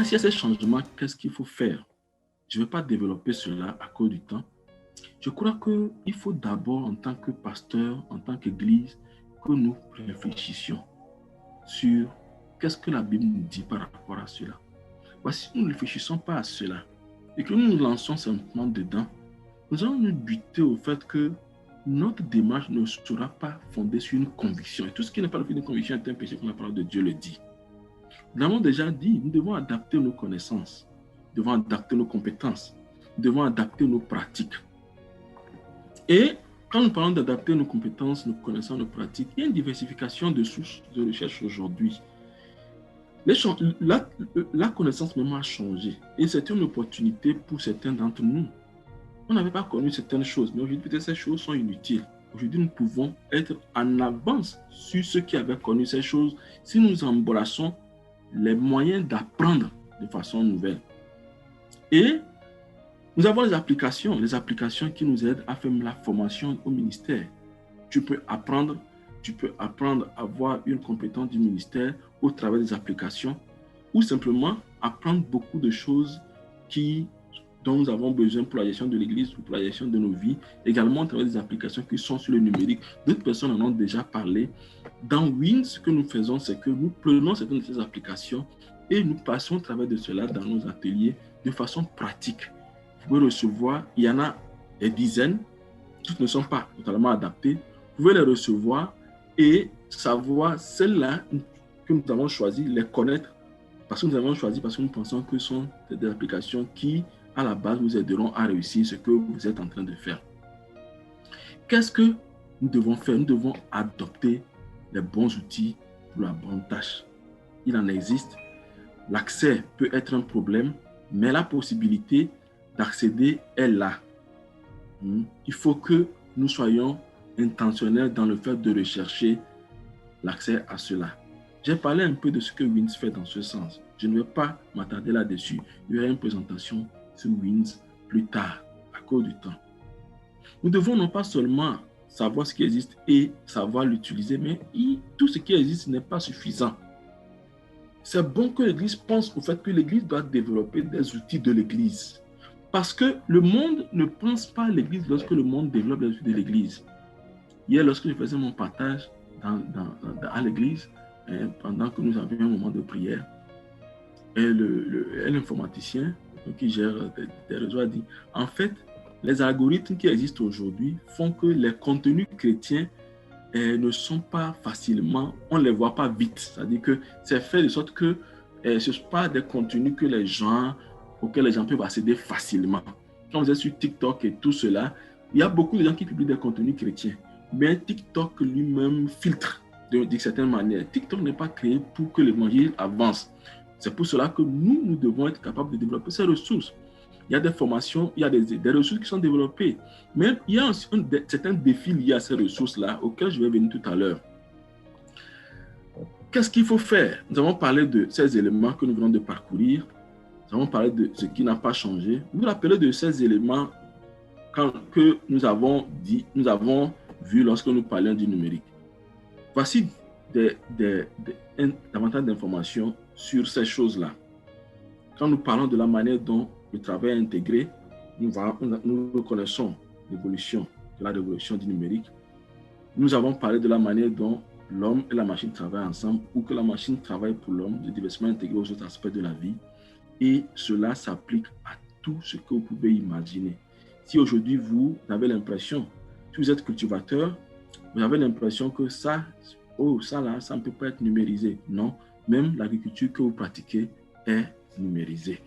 s'il y a ces changements, qu'est-ce qu'il faut faire? Je ne vais pas développer cela à cause du temps. Je crois qu'il faut d'abord, en tant que pasteur, en tant qu'Église, que nous réfléchissions sur qu'est-ce que la Bible nous dit par rapport à cela. Si nous ne réfléchissons pas à cela et que nous nous lançons simplement dedans, nous allons nous buter au fait que notre démarche ne sera pas fondée sur une conviction. Et tout ce qui n'est pas une conviction est un péché, comme la parole de Dieu le dit. Nous l'avons déjà dit, nous devons adapter nos connaissances, nous devons adapter nos compétences, nous devons adapter nos pratiques. Et quand nous parlons d'adapter nos compétences, nos connaissances, nos pratiques, il y a une diversification de sources de recherche aujourd'hui. La connaissance même a changé et c'est une opportunité pour certains d'entre nous. On n'avait pas connu certaines choses, mais aujourd'hui, peut-être ces choses sont inutiles. Aujourd'hui, nous pouvons être en avance sur ceux qui avaient connu ces choses si nous embrassons les moyens d'apprendre de façon nouvelle. Et nous avons les applications qui nous aident à faire la formation au ministère. Tu peux apprendre à avoir une compétence du ministère au travers des applications ou simplement apprendre beaucoup de choses dont nous avons besoin pour la gestion de l'Église, pour la gestion de nos vies, également à travers des applications qui sont sur le numérique. D'autres personnes en ont déjà parlé. Dans Wins, ce que nous faisons, c'est que nous prenons certaines de ces applications et nous passons au travers de cela dans nos ateliers de façon pratique. Vous pouvez recevoir, il y en a des dizaines, toutes ne sont pas totalement adaptées. Vous pouvez les recevoir et savoir celles-là que nous avons choisies, les connaître, parce que nous avons choisi, parce que nous pensons que ce sont des applications qui, à la base, vous aideront à réussir ce que vous êtes en train de faire. Qu'est-ce que nous devons faire? Nous devons adopter les bons outils pour la bonne tâche. Il en existe. L'accès peut être un problème, mais la possibilité d'accéder est là. Il faut que nous soyons intentionnels dans le fait de rechercher l'accès à cela. J'ai parlé un peu de ce que Wins fait dans ce sens. Je ne vais pas m'attarder là-dessus. Il y aura une présentation sur Wins plus tard, à cause du temps. Nous devons non pas seulement savoir ce qui existe et savoir l'utiliser, mais tout ce qui existe n'est pas suffisant. C'est bon que l'Église pense au fait que l'Église doit développer des outils de l'Église. Parce que le monde ne pense pas à l'Église lorsque le monde développe les outils de l'Église. Hier, lorsque je faisais mon partage à l'Église, pendant que nous avions un moment de prière, et l'informaticien qui gère des réseaux a dit, en fait, les algorithmes qui existent aujourd'hui font que les contenus chrétiens ne sont pas facilement, on ne les voit pas vite. C'est-à-dire que c'est fait de sorte que ce ne sont pas des contenus auxquels les gens peuvent accéder facilement. Quand vous êtes sur TikTok et tout cela, il y a beaucoup de gens qui publient des contenus chrétiens. Mais TikTok lui-même filtre d'une certaine manière. TikTok n'est pas créé pour que l'évangile avance. C'est pour cela que nous devons être capables de développer ces ressources. Il y a des formations, il y a des ressources qui sont développées. Mais il y a certains défis liés à ces ressources-là auxquels je vais venir tout à l'heure. Qu'est-ce qu'il faut faire? Nous avons parlé de ces éléments que nous venons de parcourir. Nous avons parlé de ce qui n'a pas changé. Vous vous rappelez de ces éléments que nous avons vu lorsque nous parlions du numérique. Voici davantage d'informations sur ces choses-là. Quand nous parlons de la manière dont le travail est intégré, nous reconnaissons l'évolution de la révolution du numérique. Nous avons parlé de la manière dont l'homme et la machine travaillent ensemble ou que la machine travaille pour l'homme, le diversement intégré aux autres aspects de la vie. Et cela s'applique à tout ce que vous pouvez imaginer. Si aujourd'hui vous avez l'impression, si vous êtes cultivateur, vous avez l'impression que ça ne peut pas être numérisé. Non, même l'agriculture que vous pratiquez est numérisée.